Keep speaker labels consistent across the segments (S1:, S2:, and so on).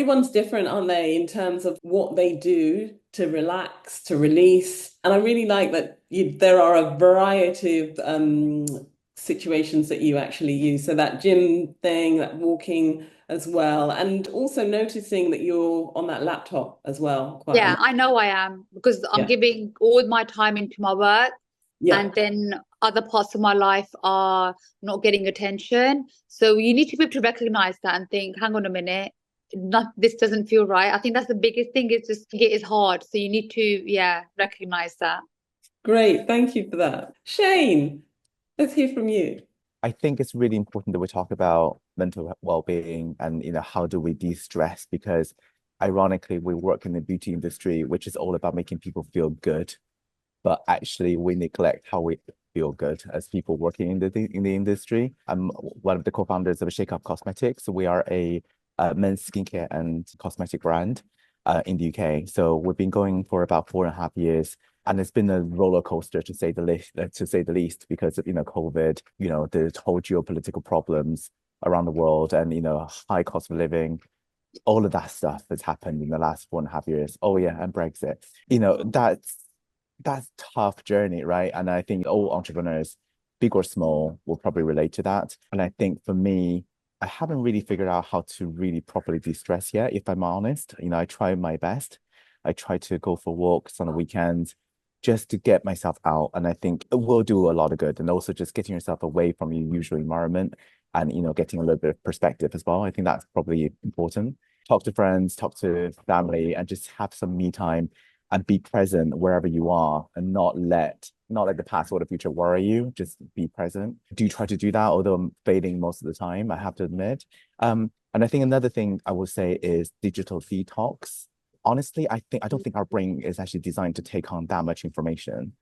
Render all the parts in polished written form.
S1: everyone's different, aren't they, in terms of what they do to relax, to release. And I really like that there are a variety of situations that you actually use. So that gym thing, that walking as well, and also noticing that you're on that laptop as well quite a
S2: Yeah,
S1: lot.
S2: I know I am because I'm
S1: Yeah.
S2: giving all my time into my work,
S1: Yeah.
S2: and then other parts of my life are not getting attention. So you need to be able to recognize that and think, hang on a minute, not this doesn't feel right. I think that's the biggest thing is just it is hard. So you need to, yeah, recognize that.
S1: Great. Thank you for that. Shane, let's hear from you.
S3: I think it's really important that we talk about mental well-being and how do we de-stress because ironically we work in the beauty industry, which is all about making people feel good, but actually we neglect how we feel good as people working in the industry. I'm one of the co-founders of Shake Up Cosmetics. We are a men's skincare and cosmetic brand in the UK. So we've been going for about 4.5 years. And it's been a roller coaster to say the least, because of COVID, the whole geopolitical problems around the world, and high cost of living, all of that stuff has happened in the last 4.5 years. Oh yeah, and Brexit. That's tough journey, right? And I think all entrepreneurs, big or small, will probably relate to that. And I think for me, I haven't really figured out how to really properly de-stress yet, if I'm honest. I try my best. I try to go for walks on the weekends just to get myself out. And I think it will do a lot of good. And also just getting yourself away from your usual environment and, getting a little bit of perspective as well. I think that's probably important. Talk to friends, talk to family, and just have some me time and be present wherever you are and not let the past or the future worry you. Just be present. Do try to do that, although I'm failing most of the time, I have to admit. And I think another thing I would say is digital detox. Honestly, I don't think our brain is actually designed to take on that much information.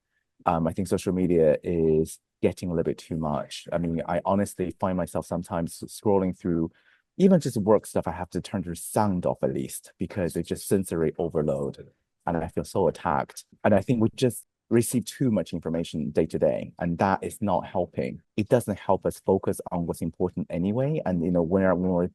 S3: I think social media is getting a little bit too much. I mean, I honestly find myself sometimes scrolling through even just work stuff. I have to turn the sound off at least because it's just sensory overload and I feel so attacked. And I think we just receive too much information day to day, and that is not helping. It doesn't help us focus on what's important anyway. And when we're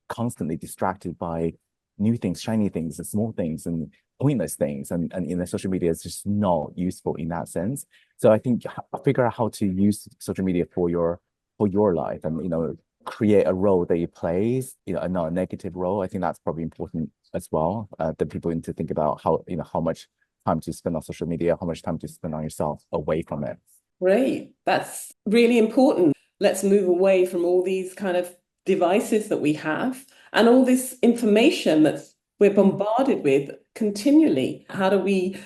S3: constantly distracted by new things, shiny things, and small things, and pointless things, and social media is just not useful in that sense. So I think figure out how to use social media for your life, and create a role that it plays, and not a negative role. I think that's probably important as well. That people need to think about how much time to spend on social media, how much time to spend on yourself away from it.
S1: Great. That's really important. Let's move away from all these kind of devices that we have and all this information that we're bombarded with continually. How do we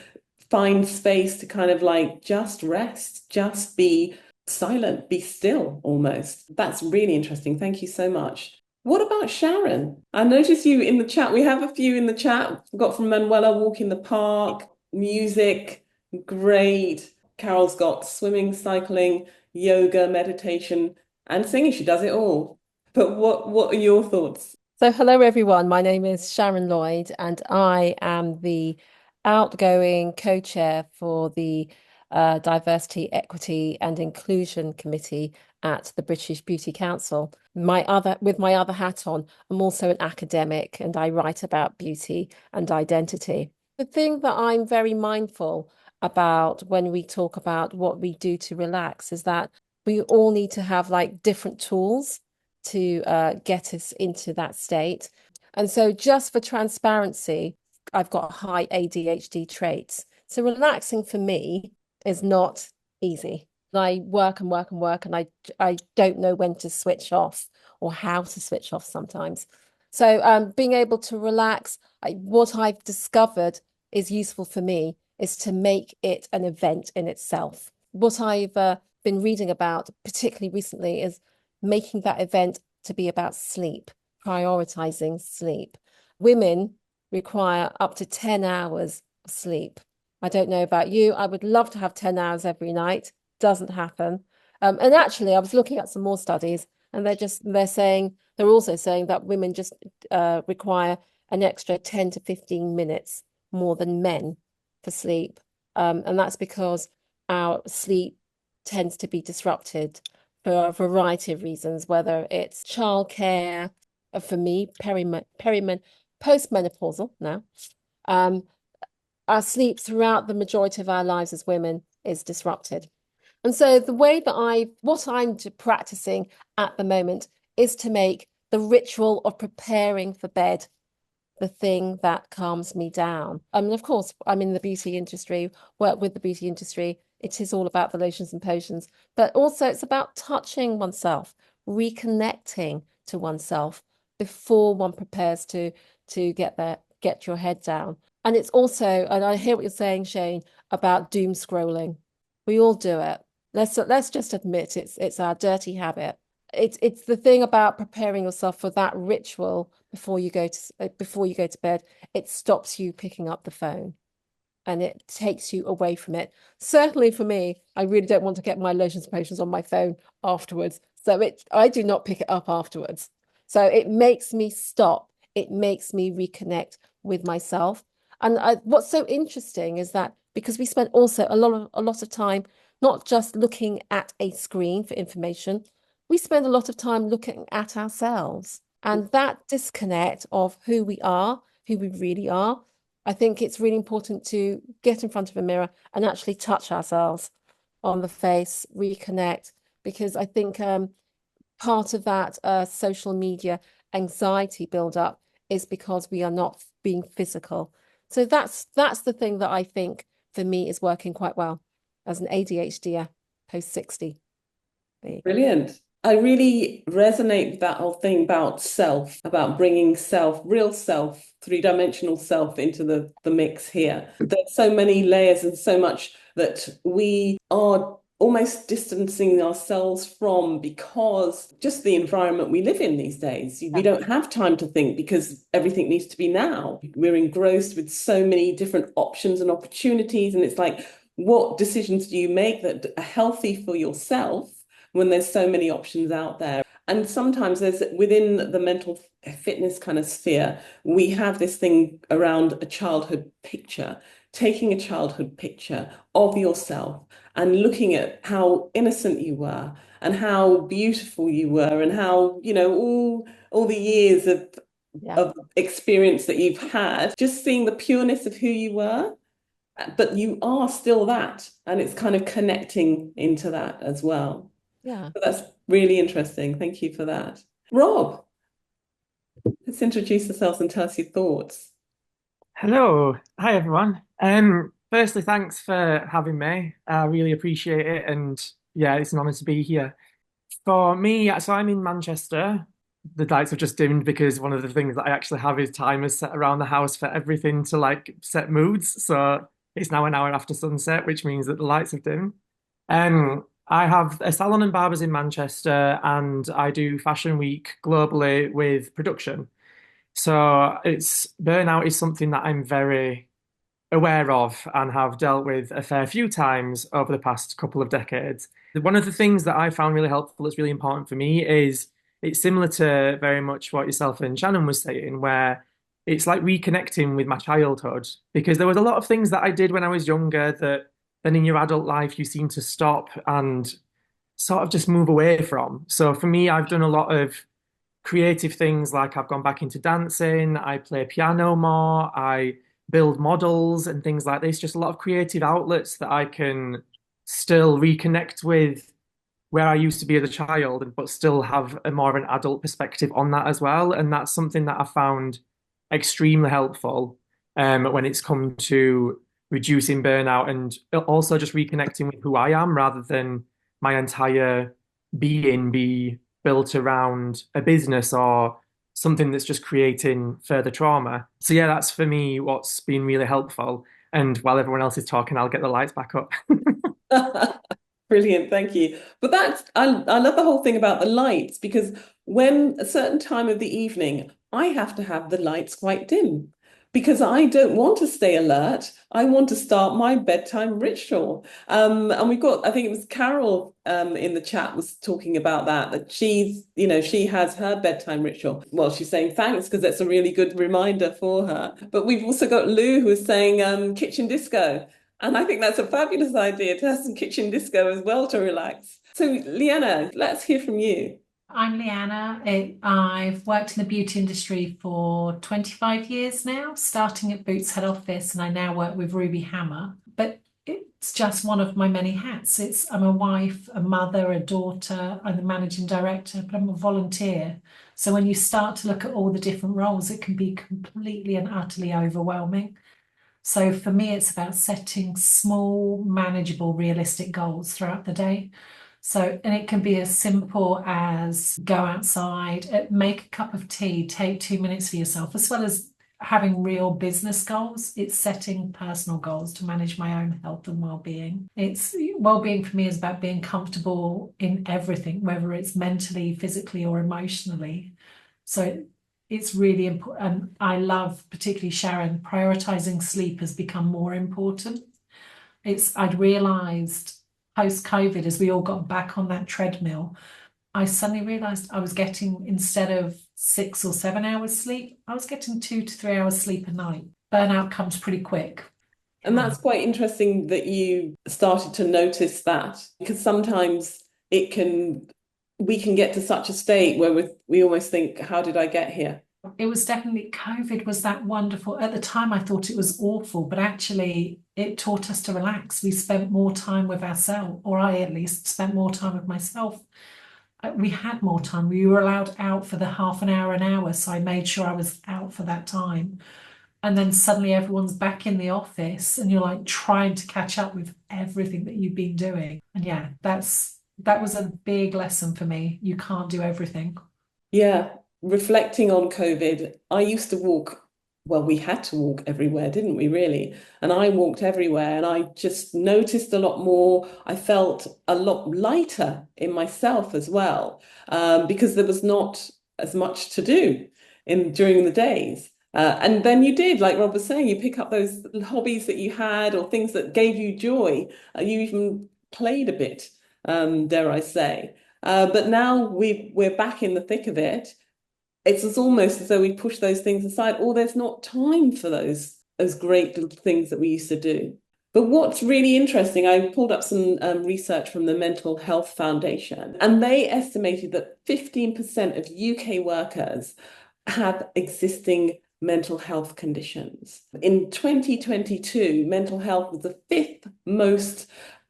S1: find space to kind of like just rest, just be silent, be still almost? That's really interesting. Thank you so much. What about Sharon? I noticed you in the chat. We have a few in the chat. We've got from Manuela, walk in the park, music, great. Carol's got swimming, cycling, yoga, meditation, and singing. She does it all. But what are your thoughts?
S4: So, hello everyone. My name is Sharon Lloyd, and I am the outgoing co-chair for the Diversity, Equity and Inclusion Committee at the British Beauty Council. With my other hat on, I'm also an academic and I write about beauty and identity. The thing that I'm very mindful about when we talk about what we do to relax is that we all need to have like different tools to get us into that state. And so just for transparency, I've got high ADHD traits. So relaxing for me is not easy. I work and work and work, and I don't know when to switch off or how to switch off sometimes. So being able to relax, what I've discovered is useful for me is to make it an event in itself. What I've been reading about, particularly recently, is making that event to be about sleep, prioritizing sleep. Women require up to 10 hours of sleep. I don't know about you. I would love to have 10 hours every night. Doesn't happen. And actually, I was looking at some more studies, and they're also saying that women just require an extra 10 to 15 minutes more than men for sleep. And that's because our sleep tends to be disrupted for a variety of reasons, whether it's childcare, for me, postmenopausal now. Our sleep throughout the majority of our lives as women is disrupted. And so the way that what I'm practicing at the moment is to make the ritual of preparing for bed the thing that calms me down. I mean, of course, I'm in the beauty industry, work with the beauty industry. It is all about the lotions and potions, but also it's about touching oneself, reconnecting to oneself before one prepares to get your head down. And it's also, and I hear what you're saying, Shane, about doom scrolling. We all do it. Let's just admit it's our dirty habit. It's the thing about preparing yourself for that ritual before you go to bed. It stops you picking up the phone and it takes you away from it. Certainly for me, I really don't want to get my lotions and potions on my phone afterwards. So I do not pick it up afterwards. So it makes me stop. It makes me reconnect with myself. And what's so interesting is that because we spend also a lot of time not just looking at a screen for information, we spend a lot of time looking at ourselves. And that disconnect of who we are, who we really are, I think it's really important to get in front of a mirror and actually touch ourselves on the face, reconnect, because I think part of that social media anxiety build-up is because we are not being physical. So that's the thing that I think for me is working quite well as an ADHDer post 60.
S1: Brilliant. I really resonate with that whole thing about self, about bringing self, real self, three-dimensional self into the mix here. There's so many layers and so much that we are almost distancing ourselves from because just the environment we live in these days. We don't have time to think because everything needs to be now. We're engrossed with so many different options and opportunities. And it's like, what decisions do you make that are healthy for yourself when there's so many options out there? And sometimes there's within the mental fitness kind of sphere, we have this thing around a childhood picture, taking a childhood picture of yourself and looking at how innocent you were and how beautiful you were and how, all the years of experience that you've had, just seeing the pureness of who you were. But you are still that, and it's kind of connecting into that as well.
S4: Yeah.
S1: So that's really interesting. Thank you for that. Rob, let's introduce ourselves and tell us your thoughts.
S5: Hello. Hi, everyone. Firstly, thanks for having me. I really appreciate it. And yeah, it's an honor to be here. For me, so I'm in Manchester. The lights have just dimmed because one of the things that I actually have is timers set around the house for everything to set moods. So it's now an hour after sunset, which means that the lights have dimmed. I have a salon and barbers in Manchester, and I do Fashion Week globally with production. So burnout is something that I'm very aware of and have dealt with a fair few times over the past couple of decades. One of the things that I found really helpful that's really important for me is it's similar to very much what yourself and Shannon was saying, where it's like reconnecting with my childhood, because there was a lot of things that I did when I was younger that then in your adult life you seem to stop and sort of just move away from. So for me, I've done a lot of creative things, like I've gone back into dancing, I play piano more, I build models and things like this, just a lot of creative outlets that I can still reconnect with where I used to be as a child, but still have a more of an adult perspective on that as well. And that's something that I found extremely helpful when it's come to reducing burnout and also just reconnecting with who I am rather than my entire being be built around a business or something that's just creating further trauma. So yeah, that's for me what's been really helpful. And while everyone else is talking, I'll get the lights back up.
S1: Brilliant, thank you. But I love the whole thing about the lights, because when a certain time of the evening, I have to have the lights quite dim because I don't want to stay alert. I want to start my bedtime ritual. And we've got, I think it was Carol in the chat was talking about that she has her bedtime ritual. Well, she's saying thanks because that's a really good reminder for her. But we've also got Lou who is saying kitchen disco. And I think that's a fabulous idea to have some kitchen disco as well to relax. So, Leanna, let's hear from you.
S6: I'm Leanna. I've worked in the beauty industry for 25 years now, starting at Boots head office, and I now work with Ruby Hammer. But it's just one of my many hats. I'm a wife, a mother, a daughter, I'm the managing director, but I'm a volunteer. So when you start to look at all the different roles, it can be completely and utterly overwhelming. So for me, it's about setting small, manageable, realistic goals throughout the day. So, and it can be as simple as go outside, make a cup of tea, take 2 minutes for yourself, as well as having real business goals. It's setting personal goals to manage my own health and well-being. Well-being for me is about being comfortable in everything, whether it's mentally, physically, or emotionally. So it's really important. And I love, particularly Sharon, prioritizing sleep has become more important. I'd realized post-COVID, as we all got back on that treadmill, I suddenly realized I was getting, instead of 6 or 7 hours sleep, I was getting 2 to 3 hours sleep a night. Burnout comes pretty quick.
S1: And that's quite interesting that you started to notice that, because sometimes we can get to such a state where we almost think, how did I get here?
S6: It was definitely, COVID was that wonderful. At the time, I thought it was awful, but actually it taught us to relax. We spent more time with ourselves, or I at least spent more time with myself. We had more time. We were allowed out for the half an hour. So I made sure I was out for that time. And then suddenly everyone's back in the office and you're like trying to catch up with everything that you've been doing. And yeah, that was a big lesson for me. You can't do everything.
S1: Yeah. Reflecting on COVID, I used to walk, well, we had to walk everywhere, didn't we, really? And I walked everywhere and I just noticed a lot more. I felt a lot lighter in myself as well, because there was not as much to do during the days. And then you did, like Rob was saying, you pick up those hobbies that you had or things that gave you joy. You even played a bit, dare I say. But now we're back in the thick of it. It's almost as though we push those things aside, or there's not time for those great little things that we used to do. But what's really interesting, I pulled up some research from the Mental Health Foundation, and they estimated that 15% of UK workers have existing mental health conditions. In 2022, mental health was the 5th most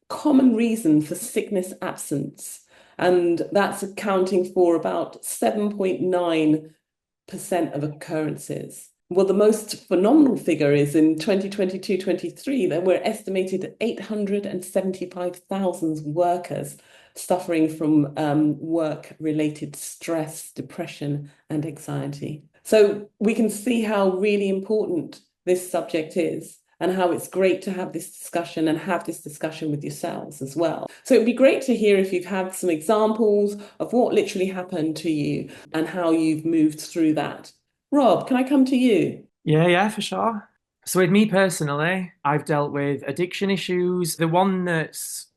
S1: common reason for sickness absence. And that's accounting for about 7.9% of occurrences. Well, the most phenomenal figure is in 2022-23, there were estimated 875,000 workers suffering from work-related stress, depression, and anxiety. So we can see how really important this subject is, and how it's great to have this discussion and have this discussion with yourselves as well. So it'd be great to hear if you've had some examples of what literally happened to you and how you've moved through that. Rob, can I come to you?
S5: Yeah, for sure. So with me personally, I've dealt with addiction issues. The one that's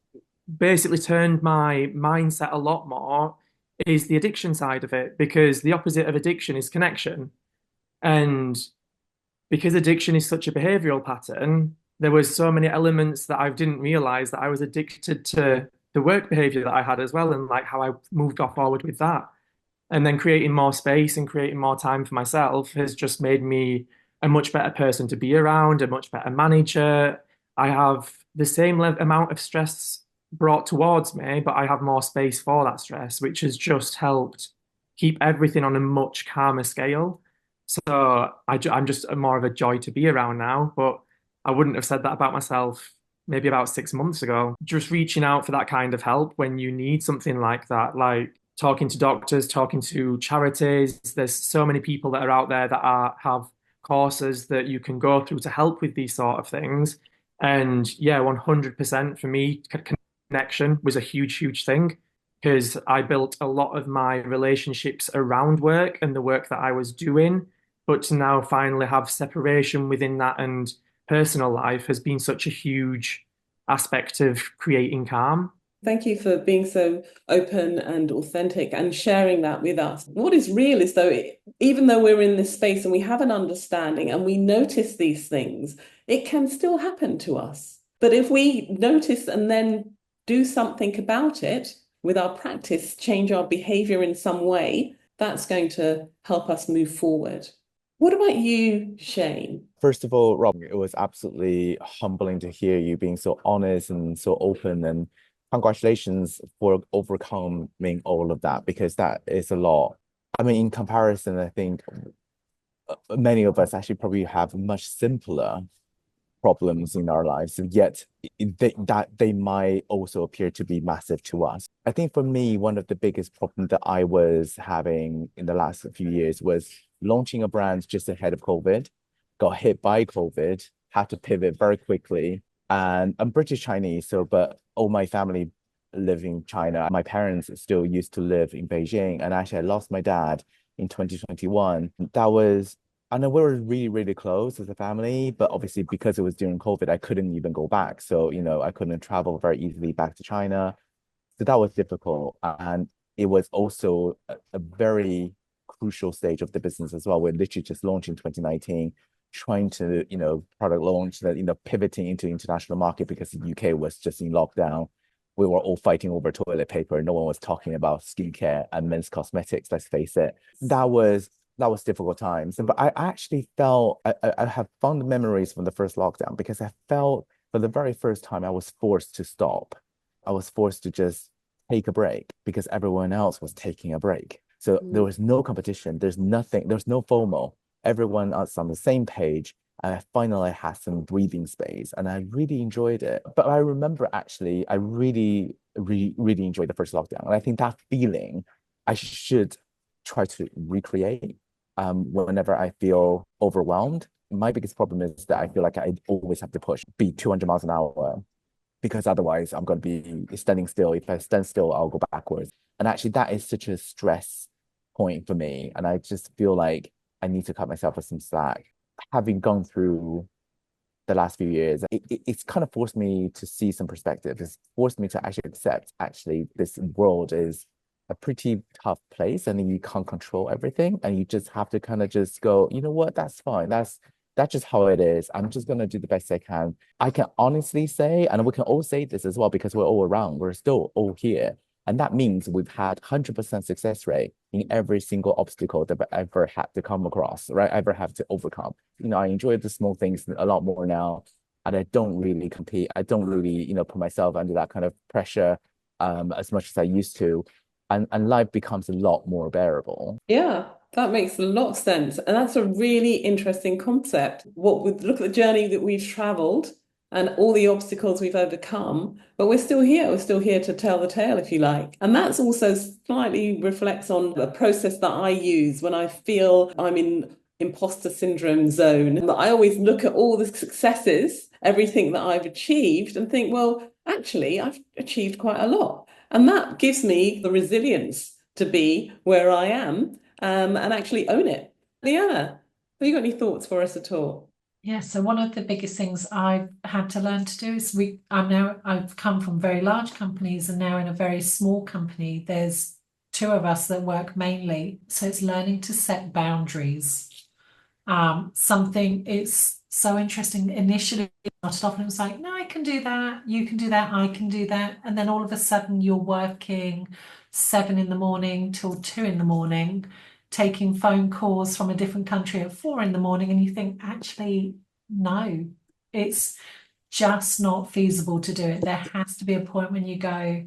S5: basically turned my mindset a lot more is the addiction side of it, because the opposite of addiction is connection. And because addiction is such a behavioral pattern, there was so many elements that I didn't realize that I was addicted to the work behavior that I had as well, and like how I moved off forward with that. And then creating more space and creating more time for myself has just made me a much better person to be around, a much better manager. I have the same amount of stress brought towards me, but I have more space for that stress, which has just helped keep everything on a much calmer scale. So I'm just more of a joy to be around now, but I wouldn't have said that about myself maybe about 6 months ago. Just reaching out for that kind of help when you need something like that, like talking to doctors, talking to charities. There's so many people that are out there that have courses that you can go through to help with these sort of things. And yeah, 100% for me, connection was a huge thing, because I built a lot of my relationships around work and the work that I was doing. But to now finally have separation within that and personal life has been such a huge aspect of creating calm.
S1: Thank you for being so open and authentic and sharing that with us. What is real is, though, even though we're in this space and we have an understanding and we notice these things, it can still happen to us. But if we notice and then do something about it, with our practice, change our behavior in some way, that's going to help us move forward. What about you, Shane?
S3: First of all, Rob, it was absolutely humbling to hear you being so honest and so open, and congratulations for overcoming all of that, because that is a lot. I mean, in comparison, I think many of us actually probably have much simpler problems in our lives, and yet they might also appear to be massive to us. I think for me, one of the biggest problems that I was having in the last few years was launching a brand just ahead of COVID, got hit by COVID, had to pivot very quickly. And I'm British Chinese, so but all my family live in China. My parents still used to live in Beijing, and actually I lost my dad in 2021. I know we were really, really close as a family, but obviously because it was during COVID, I couldn't even go back. So, I couldn't travel very easily back to China. So that was difficult. And it was also a very crucial stage of the business as well. We're literally just launching 2019, trying to, product launch that, pivoting into international market because the UK was just in lockdown. We were all fighting over toilet paper. No one was talking about skincare and men's cosmetics, let's face it. That was difficult times. But I actually felt, I have fond memories from the first lockdown, because I felt for the very first time I was forced to stop. I was forced to just take a break because everyone else was taking a break. So there was no competition. There's nothing, there's no FOMO. Everyone was on the same page. And I finally had some breathing space, and I really enjoyed it. But I remember actually, I really, really, really enjoyed the first lockdown. And I think that feeling I should try to recreate whenever I feel overwhelmed. My biggest problem is that I feel like I always have to be 200 miles an hour, because otherwise I'm going to be standing still. If I stand still, I'll go backwards. And actually that is such a stress point for me. And I just feel like I need to cut myself some slack. Having gone through the last few years, it's kind of forced me to see some perspective. It's forced me to actually accept, actually, this world is a pretty tough place, and you can't control everything, and you just have to kind of just go, you know what, that's fine. That's just how it is. I'm just going to do the best I can. I can honestly say, and we can all say this as well, because we're all around, we're still all here. And that means we've had 100% success rate in every single obstacle that I ever had to come across, right? Ever have to overcome. I enjoy the small things a lot more now, and I don't really compete. I don't really, put myself under that kind of pressure as much as I used to. And life becomes a lot more bearable.
S1: Yeah, that makes a lot of sense. And that's a really interesting concept. Look at the journey that we've traveled and all the obstacles we've overcome, but we're still here. We're still here to tell the tale, if you like. And that's also slightly reflects on the process that I use when I feel I'm in imposter syndrome zone. I always look at all the successes, everything that I've achieved, and think, well, actually, I've achieved quite a lot. And that gives me the resilience to be where I am and actually own it. Leanna, have you got any thoughts for us at all?
S6: Yeah, so one of the biggest things I've had to learn to do is I've come from very large companies, and now in a very small company, there's two of us that work mainly. So it's learning to set boundaries. Something it's so interesting. Initially it started off and it was like, no, I can do that, you can do that, I can do that. And then all of a sudden you're working 7 a.m. till 2 a.m, taking phone calls from a different country at 4 a.m, and you think, actually, no, it's just not feasible to do it. There has to be a point when you go,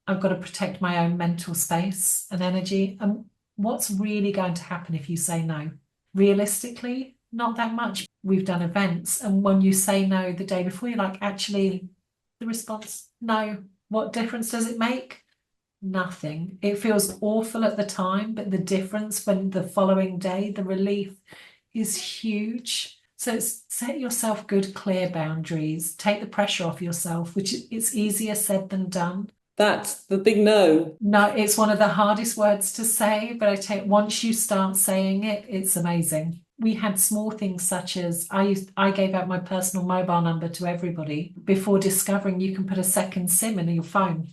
S6: I've got to protect my own mental space and energy. And what's really going to happen if you say no? Realistically, not that much. We've done events, and when you say no the day before, you're like, actually, the response, no. What difference does it make? Nothing. It feels awful at the time, but the difference when the following day, the relief is huge. So set yourself good, clear boundaries. Take the pressure off yourself, which it's easier said than done.
S1: That's the big no.
S6: No, it's one of the hardest words to say, but once you start saying it, it's amazing. We had small things such as I gave out my personal mobile number to everybody before discovering you can put a second SIM in your phone,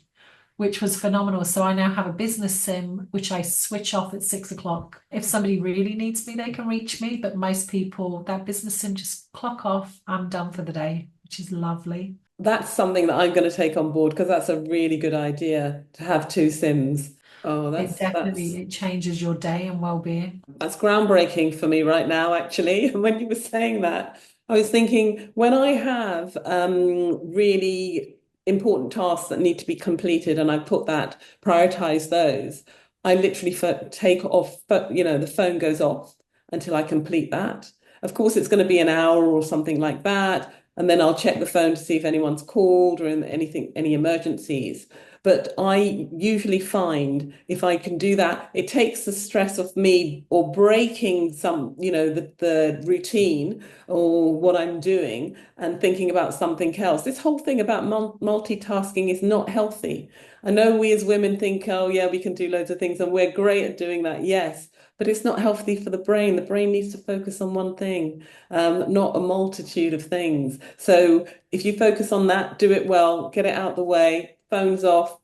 S6: which was phenomenal. So I now have a business SIM, which I switch off at 6 o'clock. If somebody really needs me, they can reach me. But most people, that business SIM just clock off, I'm done for the day, which is lovely.
S1: That's something that I'm going to take on board because that's a really good idea to have two Sims. Oh,
S6: It definitely it changes your day and well-being.
S1: that's groundbreaking for me right now, actually. And when you were saying that, I was thinking when I have really important tasks that need to be completed and I prioritize those, I literally take off, but the phone goes off until I complete that. Of course, it's going to be an hour or something like that. And then I'll check the phone to see if anyone's called or any emergencies. But I usually find if I can do that, it takes the stress off me or breaking the routine or what I'm doing and thinking about something else. This whole thing about multitasking is not healthy. I know we as women think, oh, yeah, we can do loads of things and we're great at doing that. Yes, but it's not healthy for the brain. The brain needs to focus on one thing, not a multitude of things. So if you focus on that, do it well, get it out the way, phones off.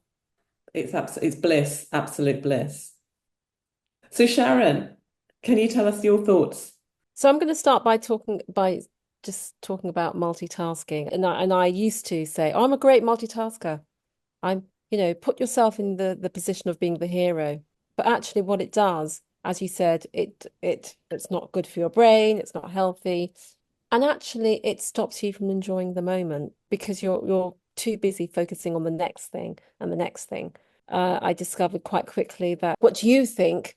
S1: It's bliss, absolute bliss. So Sharon, can you tell us your thoughts?
S4: So I'm going to start by just talking about multitasking. And I used to say, I'm a great multitasker. Put yourself in the position of being the hero. But actually what it does, as you said, it's not good for your brain, it's not healthy. And actually it stops you from enjoying the moment because you're too busy focusing on the next thing and the next thing. I discovered quite quickly that what you think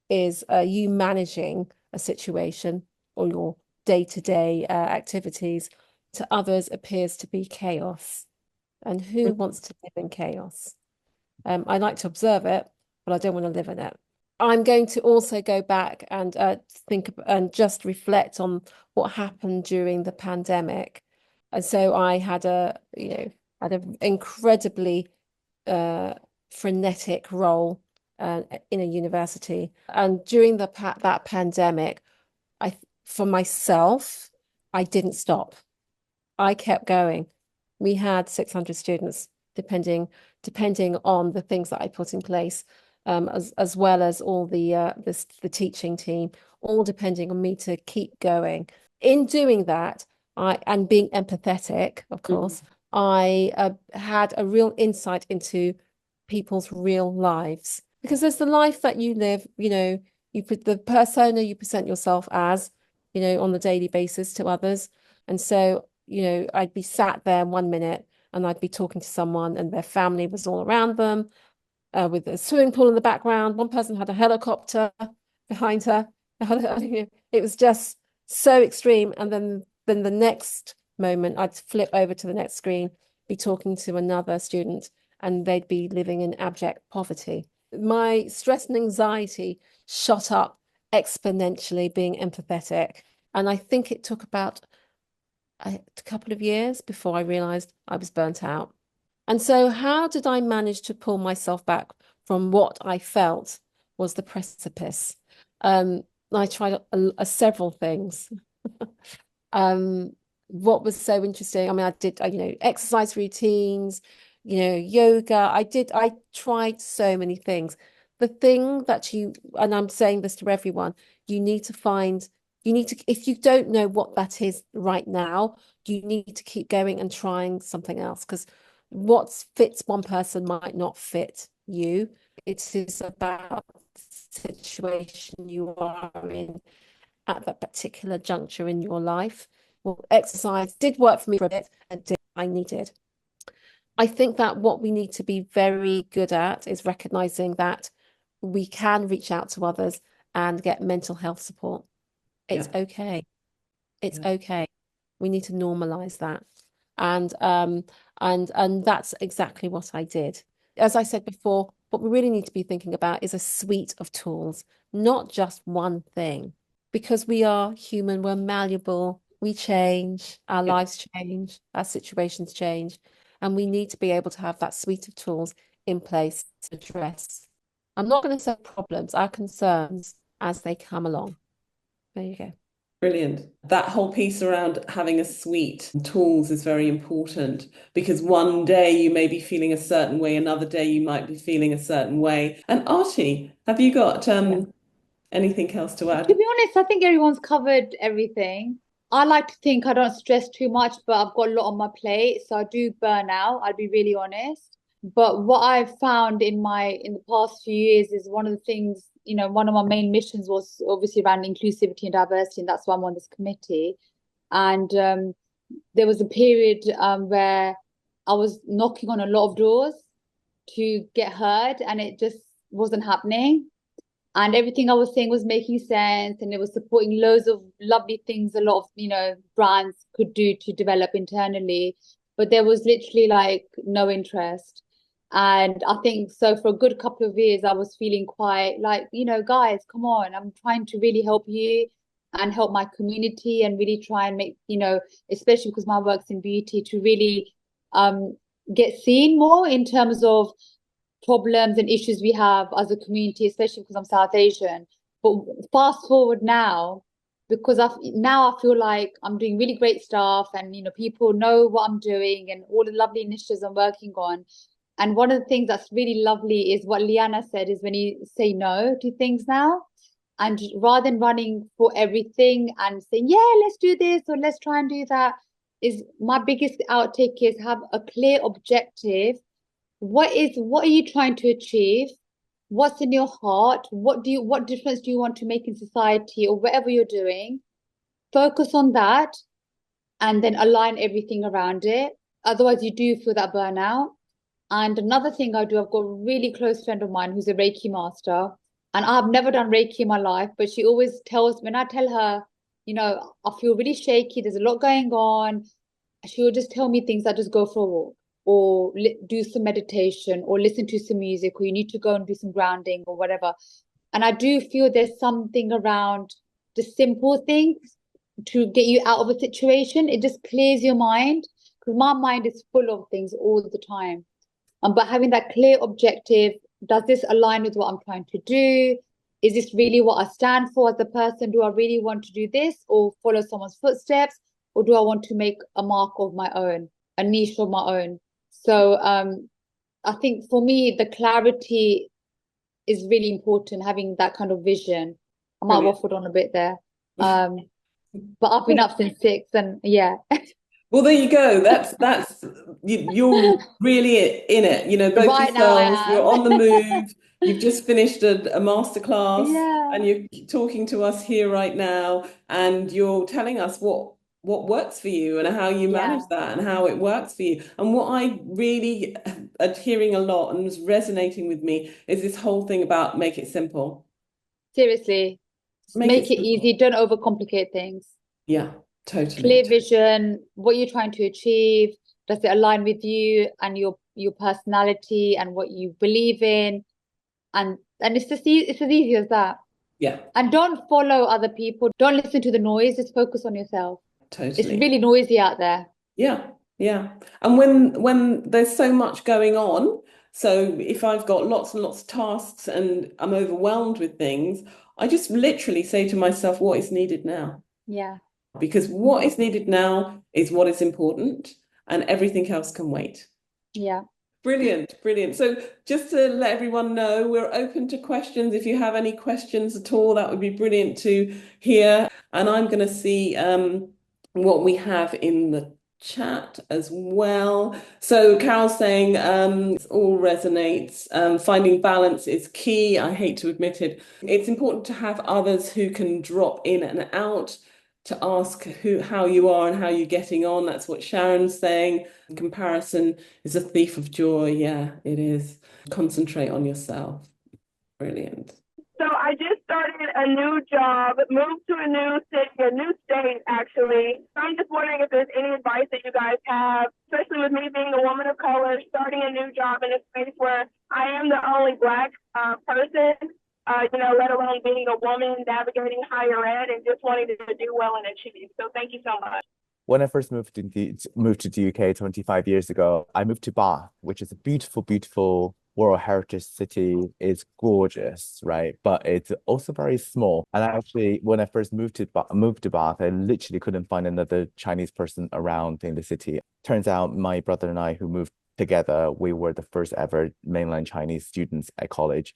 S4: is you managing a situation or your day-to-day activities to others appears to be chaos. And who wants to live in chaos? I like to observe it, but I don't want to live in it. I'm going to also go back and think and just reflect on what happened during the pandemic. And so I had an incredibly frenetic role in a university. And during that pandemic, for myself, I didn't stop. I kept going. We had 600 students, depending on the things that I put in place, as well as all the teaching team, all depending on me to keep going. In doing that, and being empathetic, of course, I had a real insight into people's real lives, because there's the life that you live, you put the persona you present yourself as, on the daily basis to others. And so, I'd be sat there 1 minute and I'd be talking to someone and their family was all around them, with a swimming pool in the background. One person had a helicopter behind her. It was just so extreme. And then the next moment, I'd flip over to the next screen, be talking to another student, and they'd be living in abject poverty. My stress and anxiety shot up exponentially being empathetic. And I think it took about a couple of years before I realized I was burnt out. And so how did I manage to pull myself back from what I felt was the precipice? I tried several things. What was so interesting, I mean, I did, exercise routines, yoga. I tried so many things. The thing that and I'm saying this to everyone, if you don't know what that is right now, you need to keep going and trying something else, because what fits one person might not fit you. It is about the situation you are in at that particular juncture in your life. Well, exercise did work for me for a bit and I needed. I think that what we need to be very good at is recognizing that we can reach out to others and get mental health support. It's okay. It's okay. We need to normalize that. And that's exactly what I did. As I said before, what we really need to be thinking about is a suite of tools, not just one thing, because we are human, we're malleable, we change, our lives change, our situations change, and we need to be able to have that suite of tools in place to address, I'm not going to say problems, our concerns as they come along. There you go.
S1: Brilliant. That whole piece around having a suite of tools is very important, because one day you may be feeling a certain way, another day you might be feeling a certain way. And Archie, have you got anything else to add?
S2: To be honest, I think everyone's covered everything. I like to think I don't stress too much, but I've got a lot on my plate, so I do burn out, I'll be really honest. But what I've found in the past few years is one of the things, one of my main missions was obviously around inclusivity and diversity, and that's why I'm on this committee. And there was a period where I was knocking on a lot of doors to get heard, and it just wasn't happening. And everything I was saying was making sense, and it was supporting loads of lovely things a lot of, brands could do to develop internally. But there was literally like no interest. And I think so for a good couple of years, I was feeling quite like, guys, come on, I'm trying to really help you and help my community and really try and make, especially because my work's in beauty, to really get seen more in terms of problems and issues we have as a community, especially because I'm South Asian. But fast forward now, because now I feel like I'm doing really great stuff, and people know what I'm doing and all the lovely initiatives I'm working on. And one of the things that's really lovely is what Liana said, is when you say no to things now, and rather than running for everything and saying, yeah, let's do this or let's try and do that, is my biggest outtake is have a clear objective. What are you trying to achieve? What's in your heart? What difference do you want to make in society or whatever you're doing? Focus on that and then align everything around it. Otherwise, you do feel that burnout. And another thing I do, I've got a really close friend of mine who's a Reiki master, and I've never done Reiki in my life, but she always tells, when I tell her, I feel really shaky, there's a lot going on, she will just tell me things like, just go for a walk, or do some meditation, or listen to some music, or you need to go and do some grounding or whatever. And I do feel there's something around the simple things to get you out of a situation. It just clears your mind, because my mind is full of things all the time. But having that clear objective, does this align with what I'm trying to do? Is this really what I stand for as a person? Do I really want to do this or follow someone's footsteps? Or do I want to make a mark of my own, a niche of my own? So I think for me, the clarity is really important, having that kind of vision. I might have waffled on a bit there. But I've been up since 6, and yeah.
S1: Well, there you go. You're really in it. Both
S2: Right now I
S1: yourselves.
S2: am.
S1: You're on the move. You've just finished a masterclass,
S2: Yeah.
S1: and you're talking to us here right now, and you're telling us what works for you and how you manage that and how it works for you. And what I really am hearing a lot and was resonating with me is this whole thing about make it simple.
S2: Seriously, make it easy. Don't overcomplicate things.
S1: Yeah. Totally.
S2: Clear vision, what you're trying to achieve, does it align with you and your personality and what you believe in? And it's as easy as that.
S1: Yeah.
S2: And don't follow other people. Don't listen to the noise. Just focus on yourself.
S1: Totally.
S2: It's really noisy out there.
S1: Yeah. Yeah. And when there's so much going on, so if I've got lots and lots of tasks and I'm overwhelmed with things, I just literally say to myself, what is needed now?
S2: Yeah.
S1: Because what is needed now is what is important, and everything else can wait.
S2: Yeah.
S1: Brilliant. So just to let everyone know, we're open to questions. If you have any questions at all, that would be brilliant to hear. And I'm going to see what we have in the chat as well. So Carol's saying it all resonates. Finding balance is key. I hate to admit it. It's important to have others who can drop in and out to ask how you are and how you're getting on. That's what Sharon's saying. Comparison is a thief of joy. Yeah, it is. Concentrate on yourself. Brilliant.
S7: So I just started a new job, moved to a new city, a new state, actually. So I'm just wondering if there's any advice that you guys have, especially with me being a woman of color, starting a new job in a space where I am the only Black person, let alone being a woman, navigating higher ed, and just wanting to do well and achieve. So thank you so much.
S3: When I first moved to the UK 25 years ago, I moved to Bath, which is a beautiful, beautiful World Heritage city. It's gorgeous, right? But it's also very small. And actually, when I first moved to Bath, I literally couldn't find another Chinese person around in the city. Turns out my brother and I, who moved together, we were the first ever mainland Chinese students at college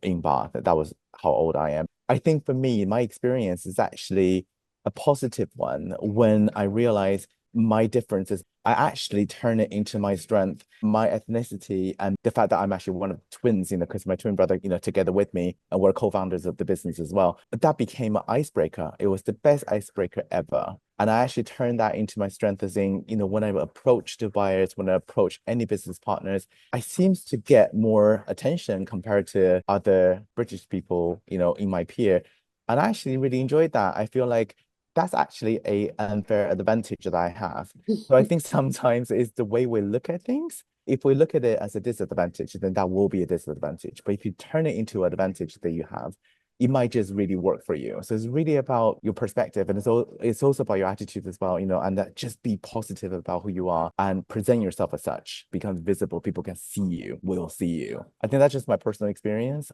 S3: in Bath. That was how old I am. I think for me, my experience is actually a positive one when I realized my differences, I actually turn it into my strength, my ethnicity, and the fact that I'm actually one of the twins, because my twin brother, together with me, and we're co-founders of the business as well. That became an icebreaker. It was the best icebreaker ever. And I actually turned that into my strength as in, when I approach the buyers, when I approach any business partners, I seems to get more attention compared to other British people, in my peer. And I actually really enjoyed that. I feel like that's actually an unfair advantage that I have. So I think sometimes it's the way we look at things. If we look at it as a disadvantage, then that will be a disadvantage. But if you turn it into an advantage that you have, it might just really work for you. So it's really about your perspective, and it's also about your attitude as well, and that just be positive about who you are and present yourself as such, become visible. People can see you, will see you. I think that's just my personal experience.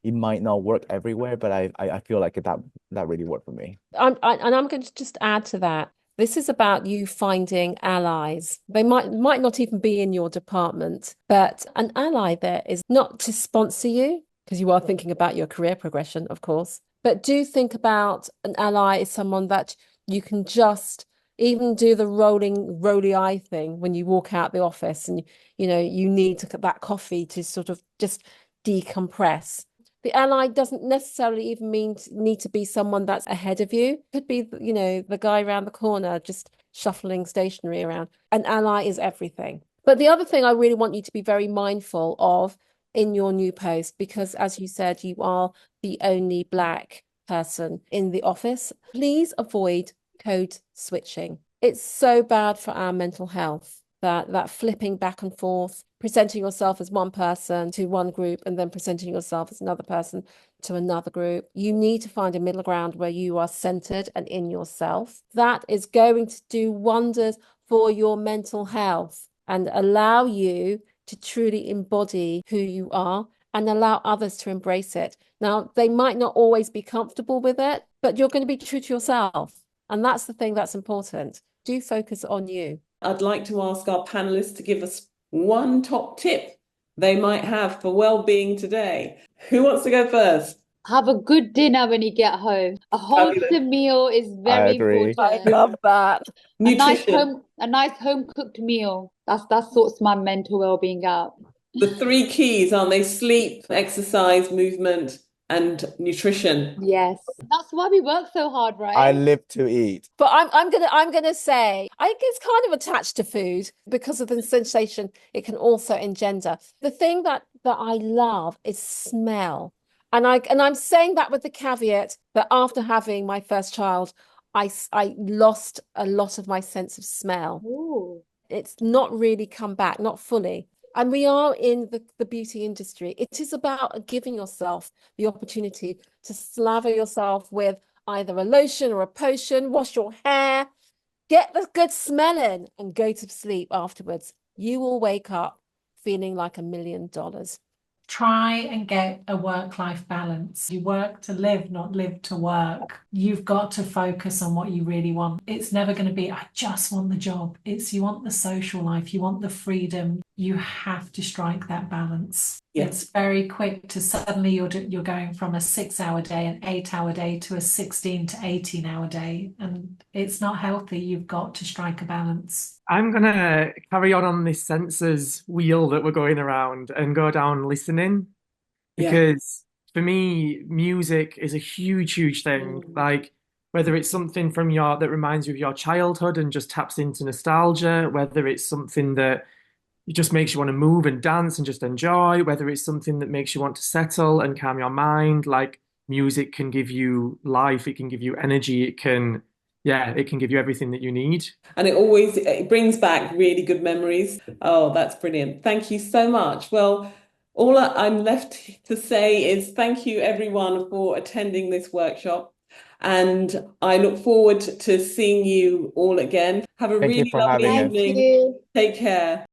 S3: It might not work everywhere, but I feel like that really worked for me.
S4: And I'm going to just add to that. This is about you finding allies. They might not even be in your department, but an ally there is not to sponsor you, because you are thinking about your career progression, of course. But do think about an ally as someone that you can just even do the rolly eye thing when you walk out the office and you need that coffee to sort of just decompress. The ally doesn't necessarily even need to be someone that's ahead of you. Could be, the guy around the corner just shuffling stationery around. An ally is everything. But the other thing I really want you to be very mindful of in your new post, because as you said, you are the only Black person in the office, please avoid code switching. It's so bad for our mental health, that flipping back and forth, presenting yourself as one person to one group and then presenting yourself as another person to another group. You need to find a middle ground where you are centered and in yourself. That is going to do wonders for your mental health and allow you to truly embody who you are and allow others to embrace it. Now, they might not always be comfortable with it, but you're going to be true to yourself. And that's the thing that's important. Do focus on you.
S1: I'd like to ask our panelists to give us one top tip they might have for well-being today. Who wants to go first?
S2: Have a good dinner when you get home. A wholesome meal is very
S3: agree.
S2: important.
S4: I love that.
S1: Nutrition.
S2: A nice home cooked meal. That sorts my mental well-being out.
S1: The three keys, aren't they? Sleep, exercise, movement, and nutrition.
S2: Yes. That's why we work so hard, right?
S3: I live to eat.
S4: But I'm gonna say I think it's kind of attached to food because of the sensation it can also engender. The thing that I love is smell. And I'm saying that with the caveat that after having my first child, I lost a lot of my sense of smell.
S2: Ooh.
S4: It's not really come back, not fully. And we are in the beauty industry. It is about giving yourself the opportunity to slather yourself with either a lotion or a potion, wash your hair, get the good smelling, and go to sleep afterwards. You will wake up feeling like $1 million.
S6: Try and get a work-life balance. You work to live, not live to work. You've got to focus on what you really want. It's never going to be, I just want the job. It's you want the social life, you want the freedom. You have to strike that balance.
S1: Yes.
S6: It's very quick to suddenly you're going from a 6-hour day, an 8-hour day to a 16 to 18-hour day. And it's not healthy. You've got to strike a balance.
S5: I'm going to carry on this senses wheel that we're going around and go down listening, because for me, music is a huge, huge thing. Like whether it's something from that reminds you of your childhood and just taps into nostalgia, whether it's something that it just makes you want to move and dance and just enjoy, whether it's something that makes you want to settle and calm your mind. Like music can give you life, it can give you energy, it can give you everything that you need.
S1: And it brings back really good memories. Oh, that's brilliant. Thank you so much. Well, all I'm left to say is thank you everyone for attending this workshop. And I look forward to seeing you all again. Have a
S3: Thank you
S1: really
S3: for
S1: lovely
S3: having us.
S1: evening. Take care.